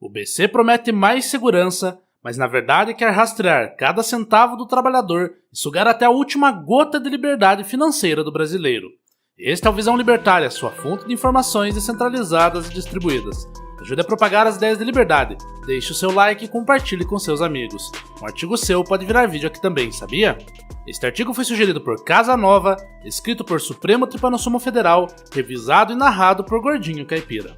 O BC promete mais segurança, mas na verdade quer rastrear cada centavo do trabalhador e sugar até a última gota de liberdade financeira do brasileiro. Este é o Visão Libertária, sua fonte de informações descentralizadas e distribuídas. Ajude a propagar as ideias de liberdade, deixe o seu like e compartilhe com seus amigos. Um artigo seu pode virar vídeo aqui também, sabia? Este artigo foi sugerido por Casa Nova, escrito por Supremo Tribunal Federal, revisado e narrado por Gordinho Caipira.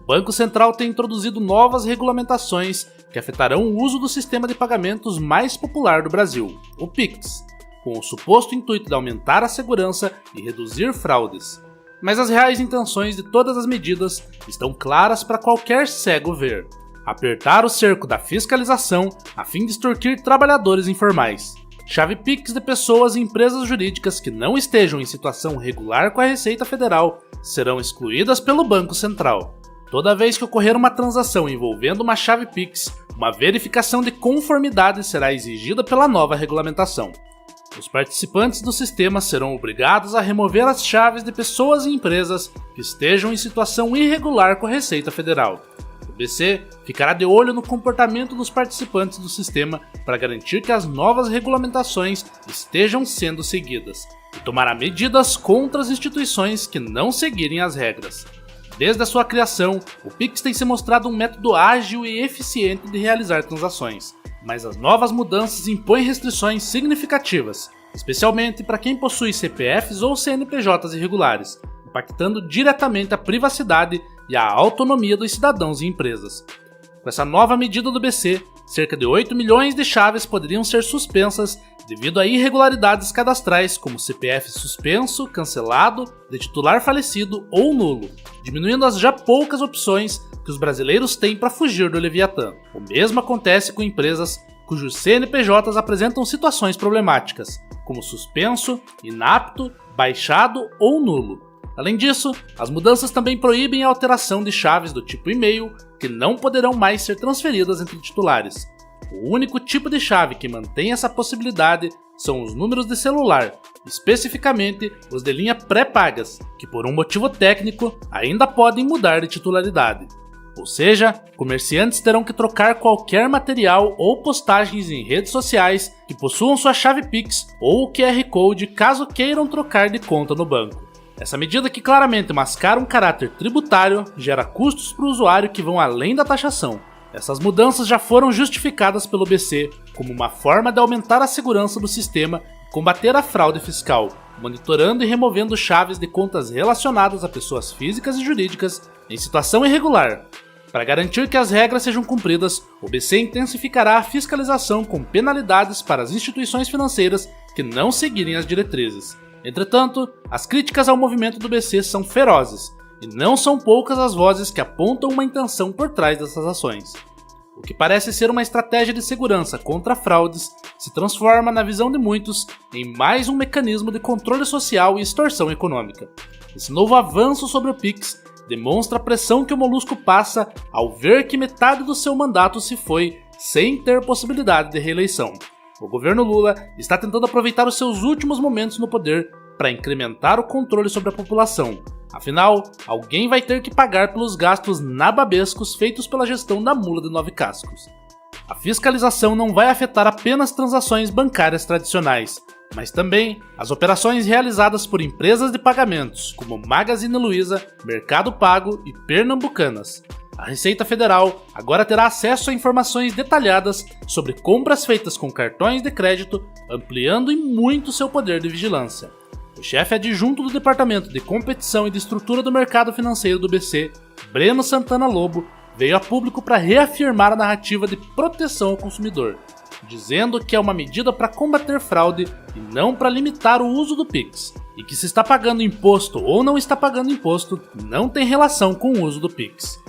O Banco Central tem introduzido novas regulamentações que afetarão o uso do sistema de pagamentos mais popular do Brasil, o Pix, com o suposto intuito de aumentar a segurança e reduzir fraudes. Mas as reais intenções de todas as medidas estão claras para qualquer cego ver: apertar o cerco da fiscalização a fim de extorquir trabalhadores informais. Chave Pix de pessoas e empresas jurídicas que não estejam em situação regular com a Receita Federal serão excluídas pelo Banco Central. Toda vez que ocorrer uma transação envolvendo uma chave Pix, uma verificação de conformidade será exigida pela nova regulamentação. Os participantes do sistema serão obrigados a remover as chaves de pessoas e empresas que estejam em situação irregular com a Receita Federal. O BC ficará de olho no comportamento dos participantes do sistema para garantir que as novas regulamentações estejam sendo seguidas e tomará medidas contra as instituições que não seguirem as regras. Desde a sua criação, o Pix tem se mostrado um método ágil e eficiente de realizar transações, mas as novas mudanças impõem restrições significativas, especialmente para quem possui CPFs ou CNPJs irregulares, impactando diretamente a privacidade e a autonomia dos cidadãos e empresas. Com essa nova medida do BC, cerca de 8 milhões de chaves poderiam ser suspensas devido a irregularidades cadastrais como CPF suspenso, cancelado, de titular falecido ou nulo, diminuindo as já poucas opções que os brasileiros têm para fugir do Leviatã. O mesmo acontece com empresas cujos CNPJs apresentam situações problemáticas, como suspenso, inapto, baixado ou nulo. Além disso, as mudanças também proíbem a alteração de chaves do tipo e-mail, que não poderão mais ser transferidas entre titulares. O único tipo de chave que mantém essa possibilidade são os números de celular, especificamente os de linha pré-pagas, que por um motivo técnico ainda podem mudar de titularidade. Ou seja, comerciantes terão que trocar qualquer material ou postagens em redes sociais que possuam sua chave Pix ou o QR Code caso queiram trocar de conta no banco. Essa medida, que claramente mascara um caráter tributário, gera custos para o usuário que vão além da taxação. Essas mudanças já foram justificadas pelo BC como uma forma de aumentar a segurança do sistema e combater a fraude fiscal, monitorando e removendo chaves de contas relacionadas a pessoas físicas e jurídicas em situação irregular. Para garantir que as regras sejam cumpridas, o BC intensificará a fiscalização com penalidades para as instituições financeiras que não seguirem as diretrizes. Entretanto, as críticas ao movimento do BC são ferozes, e não são poucas as vozes que apontam uma intenção por trás dessas ações. O que parece ser uma estratégia de segurança contra fraudes se transforma, na visão de muitos, em mais um mecanismo de controle social e extorsão econômica. Esse novo avanço sobre o Pix demonstra a pressão que o Molusco passa ao ver que metade do seu mandato se foi sem ter possibilidade de reeleição. O governo Lula está tentando aproveitar os seus últimos momentos no poder para incrementar o controle sobre a população. Afinal, alguém vai ter que pagar pelos gastos nababescos feitos pela gestão da mula de 9 cascos. A fiscalização não vai afetar apenas transações bancárias tradicionais, mas também as operações realizadas por empresas de pagamentos como Magazine Luiza, Mercado Pago e Pernambucanas. A Receita Federal agora terá acesso a informações detalhadas sobre compras feitas com cartões de crédito, ampliando em muito seu poder de vigilância. O chefe adjunto do Departamento de Competição e de Estrutura do Mercado Financeiro do BC, Breno Santana Lobo, veio a público para reafirmar a narrativa de proteção ao consumidor, dizendo que é uma medida para combater fraude e não para limitar o uso do Pix, e que se está pagando imposto ou não está pagando imposto não tem relação com o uso do Pix.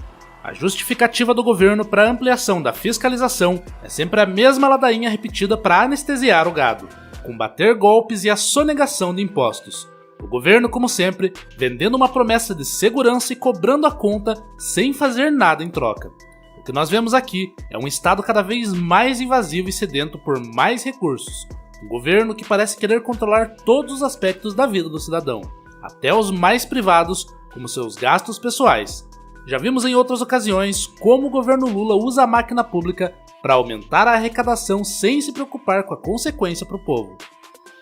A justificativa do governo para a ampliação da fiscalização é sempre a mesma ladainha repetida para anestesiar o gado: combater golpes e a sonegação de impostos. O governo, como sempre, vendendo uma promessa de segurança e cobrando a conta sem fazer nada em troca. O que nós vemos aqui é um Estado cada vez mais invasivo e sedento por mais recursos. Um governo que parece querer controlar todos os aspectos da vida do cidadão, até os mais privados, como seus gastos pessoais. já vimos em outras ocasiões como o governo Lula usa a máquina pública para aumentar a arrecadação sem se preocupar com a consequência para o povo.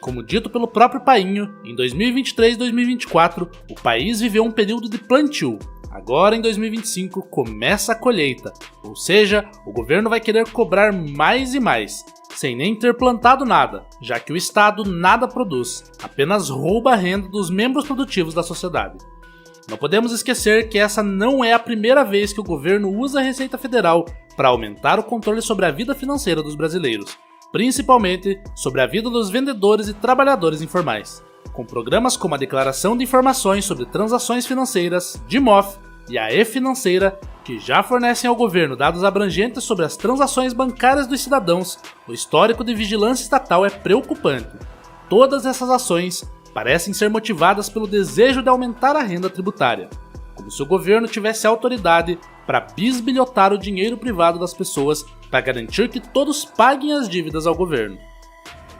Como dito pelo próprio Painho, em 2023 e 2024 o país viveu um período de plantio. Agora em 2025 começa a colheita, ou seja, o governo vai querer cobrar mais e mais, sem nem ter plantado nada, já que o Estado nada produz, apenas rouba a renda dos membros produtivos da sociedade. Não podemos esquecer que essa não é a primeira vez que o governo usa a Receita Federal para aumentar o controle sobre a vida financeira dos brasileiros, principalmente sobre a vida dos vendedores e trabalhadores informais, com programas como a Declaração de Informações sobre Transações Financeiras, DIMOF, e a E-Financeira, que já fornecem ao governo dados abrangentes sobre as transações bancárias dos cidadãos. O histórico de vigilância estatal é preocupante. Todas essas ações parecem ser motivadas pelo desejo de aumentar a renda tributária, como se o governo tivesse autoridade para bisbilhotar o dinheiro privado das pessoas para garantir que todos paguem as dívidas ao governo.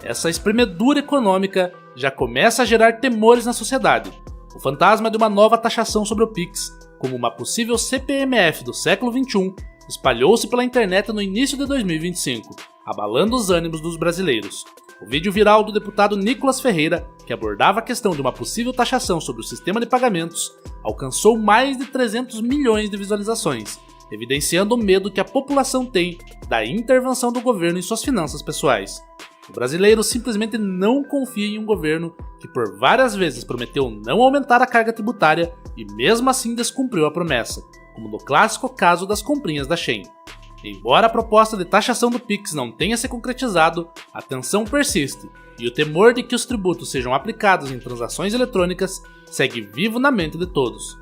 Essa espremedura econômica já começa a gerar temores na sociedade. O fantasma de uma nova taxação sobre o Pix, como uma possível CPMF do século XXI, espalhou-se pela internet no início de 2025, abalando os ânimos dos brasileiros. O vídeo viral do deputado Nicolas Ferreira, que abordava a questão de uma possível taxação sobre o sistema de pagamentos, alcançou mais de 300 milhões de visualizações, evidenciando o medo que a população tem da intervenção do governo em suas finanças pessoais. O brasileiro simplesmente não confia em um governo que por várias vezes prometeu não aumentar a carga tributária e mesmo assim descumpriu a promessa, como no clássico caso das comprinhas da Shein. Embora a proposta de taxação do Pix não tenha se concretizado, a tensão persiste e o temor de que os tributos sejam aplicados em transações eletrônicas segue vivo na mente de todos.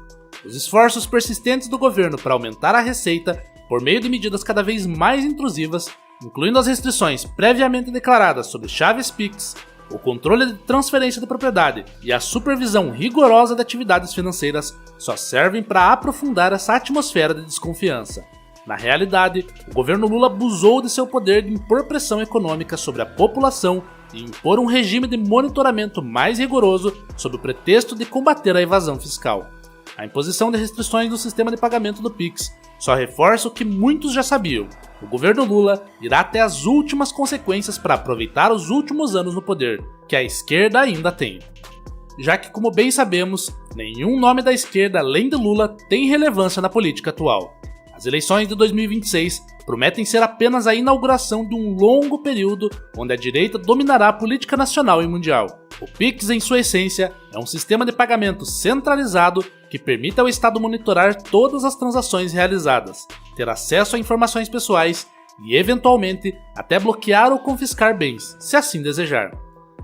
Os esforços persistentes do governo para aumentar a receita por meio de medidas cada vez mais intrusivas, incluindo as restrições previamente declaradas sobre chaves Pix, o controle de transferência de propriedade e a supervisão rigorosa de atividades financeiras, só servem para aprofundar essa atmosfera de desconfiança. Na realidade, o governo Lula abusou de seu poder de impor pressão econômica sobre a população e impor um regime de monitoramento mais rigoroso sob o pretexto de combater a evasão fiscal. A imposição de restrições no sistema de pagamento do Pix só reforça o que muitos já sabiam. O governo Lula irá até as últimas consequências para aproveitar os últimos anos no poder, que a esquerda ainda tem. Já que, como bem sabemos, nenhum nome da esquerda além de Lula tem relevância na política atual. As eleições de 2026 prometem ser apenas a inauguração de um longo período onde a direita dominará a política nacional e mundial. O Pix, em sua essência, é um sistema de pagamento centralizado que permite ao Estado monitorar todas as transações realizadas, ter acesso a informações pessoais e, eventualmente, até bloquear ou confiscar bens, se assim desejar.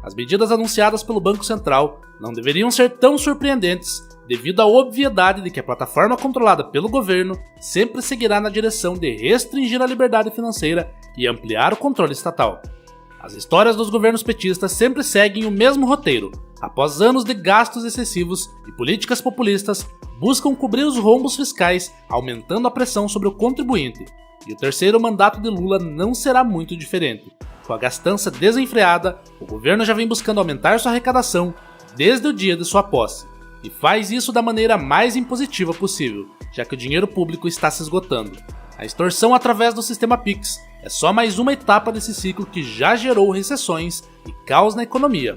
As medidas anunciadas pelo Banco Central não deveriam ser tão surpreendentes devido à obviedade de que a plataforma controlada pelo governo sempre seguirá na direção de restringir a liberdade financeira e ampliar o controle estatal. As histórias dos governos petistas sempre seguem o mesmo roteiro. Após anos de gastos excessivos e políticas populistas, buscam cobrir os rombos fiscais, aumentando a pressão sobre o contribuinte. E o terceiro mandato de Lula não será muito diferente. Com a gastança desenfreada, o governo já vem buscando aumentar sua arrecadação desde o dia de sua posse. E faz isso da maneira mais impositiva possível, já que o dinheiro público está se esgotando. A extorsão através do sistema Pix é só mais uma etapa desse ciclo que já gerou recessões e caos na economia.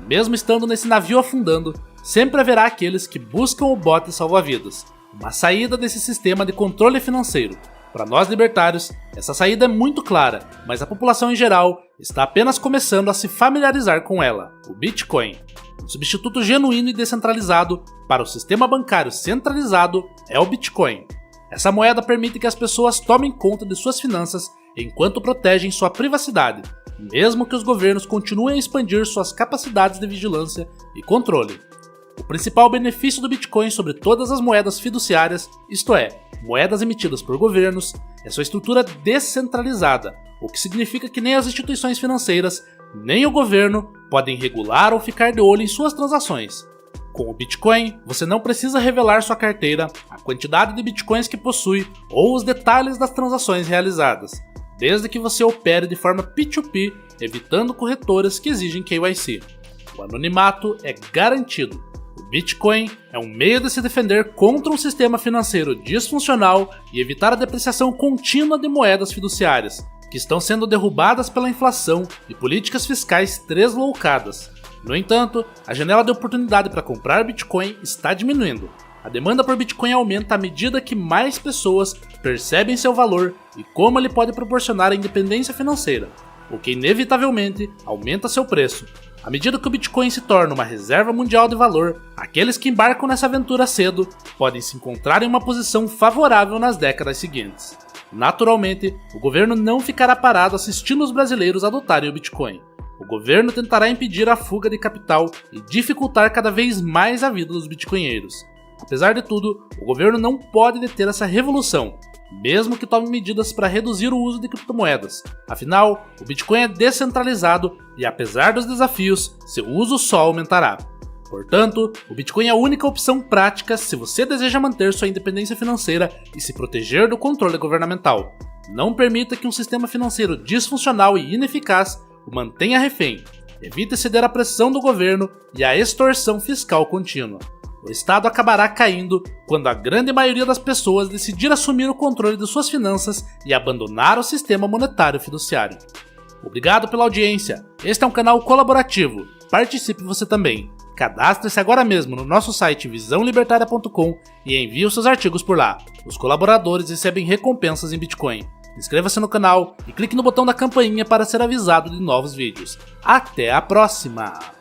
Mesmo estando nesse navio afundando, sempre haverá aqueles que buscam o bote salva-vidas, uma saída desse sistema de controle financeiro. Para nós libertários, essa saída é muito clara, mas a população em geral está apenas começando a se familiarizar com ela: o Bitcoin. Um substituto genuíno e descentralizado para o sistema bancário centralizado é o Bitcoin. Essa moeda permite que as pessoas tomem conta de suas finanças enquanto protegem sua privacidade, mesmo que os governos continuem a expandir suas capacidades de vigilância e controle. O principal benefício do Bitcoin sobre todas as moedas fiduciárias, isto é, moedas emitidas por governos, é sua estrutura descentralizada, o que significa que nem as instituições financeiras, nem o governo podem regular ou ficar de olho em suas transações. Com o Bitcoin, você não precisa revelar sua carteira, a quantidade de Bitcoins que possui ou os detalhes das transações realizadas, desde que você opere de forma P2P, evitando corretoras que exigem KYC. O anonimato é garantido. O Bitcoin é um meio de se defender contra um sistema financeiro disfuncional e evitar a depreciação contínua de moedas fiduciárias, que estão sendo derrubadas pela inflação e políticas fiscais tresloucadas. No entanto, a janela de oportunidade para comprar Bitcoin está diminuindo. A demanda por Bitcoin aumenta à medida que mais pessoas percebem seu valor e como ele pode proporcionar a independência financeira, o que inevitavelmente aumenta seu preço. À medida que o Bitcoin se torna uma reserva mundial de valor, aqueles que embarcam nessa aventura cedo podem se encontrar em uma posição favorável nas décadas seguintes. Naturalmente, o governo não ficará parado assistindo os brasileiros adotarem o Bitcoin. O governo tentará impedir a fuga de capital e dificultar cada vez mais a vida dos bitcoinheiros. Apesar de tudo, o governo não pode deter essa revolução, mesmo que tome medidas para reduzir o uso de criptomoedas. Afinal, o Bitcoin é descentralizado e, apesar dos desafios, seu uso só aumentará. Portanto, o Bitcoin é a única opção prática se você deseja manter sua independência financeira e se proteger do controle governamental. Não permita que um sistema financeiro disfuncional e ineficaz o mantenha refém. Evite ceder à pressão do governo e à extorsão fiscal contínua. O Estado acabará caindo quando a grande maioria das pessoas decidir assumir o controle de suas finanças e abandonar o sistema monetário fiduciário. Obrigado pela audiência. Este é um canal colaborativo. Participe você também. Cadastre-se agora mesmo no nosso site visãolibertaria.com e envie os seus artigos por lá. Os colaboradores recebem recompensas em Bitcoin. Inscreva-se no canal e clique no botão da campainha para ser avisado de novos vídeos. Até a próxima!